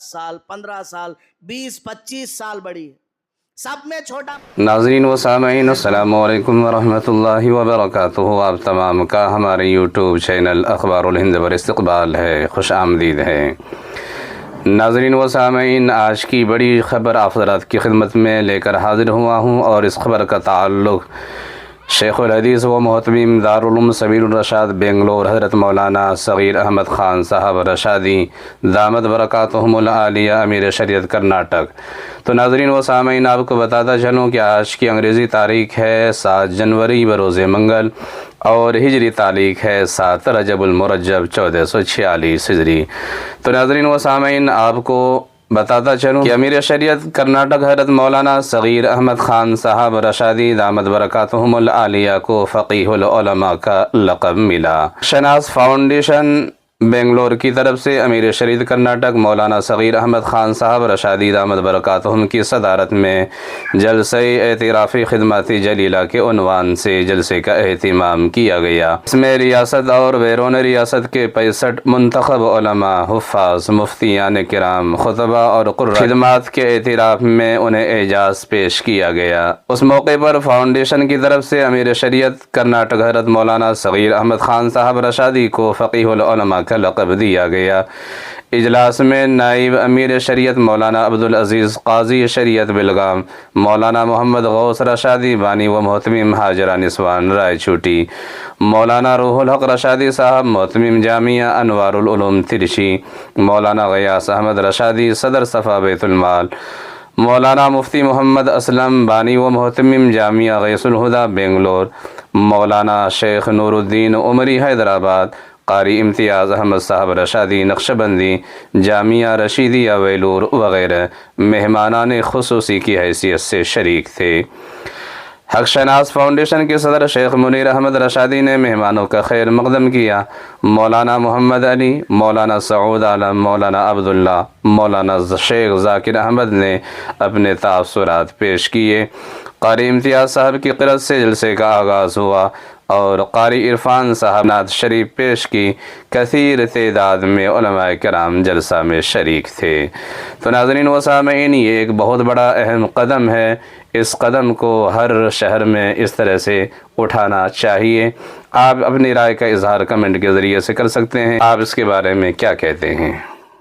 سال 15 سال 20-25 سال بڑی ہے، سب میں چھوٹا۔ ناظرین و سامعین السلام علیکم ورحمۃ اللہ وبرکاتہ۔ آپ تمام کا ہمارے یوٹیوب چینل اخبار الہند پر استقبال ہے، خوش آمدید ہے۔ ناظرین و سامعین، آج کی بڑی خبر آپ حضرات کی خدمت میں لے کر حاضر ہوا ہوں، اور اس خبر کا تعلق شیخ الحدیث و محتمم دارالعلوم سبیل الرشاد بنگلور حضرت مولانا صغیر احمد خان صاحب رشادی دامت برکاتہم العالیہ امیر شریعت کرناٹک۔ تو ناظرین و سامعین، آپ کو بتاتا چلوں کہ آج کی انگریزی تاریخ ہے 7 جنوری بروز منگل، اور ہجری تاریخ ہے 7 رجب المرجب 1446 ہجری۔ تو ناظرین و سامعین، آپ کو بتاتا چلوں کہ امیر شریعت کرناٹک حضرت مولانا صغیر احمد خان صاحب رشادی دامت برکاتہم العالیہ کو فقیہ العلماء کا لقب ملا۔ شناس فاؤنڈیشن بنگلور کی طرف سے امیر شریعت کرناٹک مولانا صغیر احمد خان صاحب رشادی دامت برکاتہم کی صدارت میں جلسہ اعترافی خدمات جلیلہ کے عنوان سے جلسے کا اہتمام کیا گیا۔ اس میں ریاست اور بیرون ریاست کے 65 منتخب علماء، حفاظ، مفتیان کرام، خطبہ اور قراء خدمات کے اعتراف میں انہیں اعزاز پیش کیا گیا۔ اس موقع پر فاؤنڈیشن کی طرف سے امیر شریعت کرناٹک حضرت مولانا صغیر احمد خان صاحب رشادی کو فقیہ العلماء کا لقب دیا گیا۔ اجلاس میں نائب امیر شریعت مولانا عبدالعزیز قاضی شریعت بلگام، مولانا محمد غوث رشادی بانی و محتمم حاجرہ نسوان رائے چوٹی، مولانا روح الحق رشادی صاحب محتمم جامعہ انوار العلوم ترشی، مولانا غیاث احمد رشادی صدر صفا بیت المال، مولانا مفتی محمد اسلم بانی و محتمم جامعہ غیث الہدیٰ بنگلور، مولانا شیخ نور الدین عمری حیدرآباد، قاری امتیاز احمد صاحب رشادی نقشبندی جامعہ رشیدیہ ویلور وغیرہ مہمانان خصوصی کی حیثیت سے شریک تھے۔ حق شناس فاؤنڈیشن کے صدر شیخ منیر احمد رشادی نے مہمانوں کا خیر مقدم کیا۔ مولانا محمد علی، مولانا سعود عالم، مولانا عبداللہ، مولانا شیخ ذاکر احمد نے اپنے تاثرات پیش کیے۔ قاری امتیاز صاحب کی قرأت سے جلسے کا آغاز ہوا، اور قاری عرفان صاحب نعت شریف پیش کی۔ کثیر تعداد میں علماء کرام جلسہ میں شریک تھے۔ تو ناظرین و سامعین، یہ ایک بہت بڑا اہم قدم ہے۔ اس قدم کو ہر شہر میں اس طرح سے اٹھانا چاہیے۔ آپ اپنی رائے کا اظہار کمنٹ کے ذریعے سے کر سکتے ہیں۔ آپ اس کے بارے میں کیا کہتے ہیں؟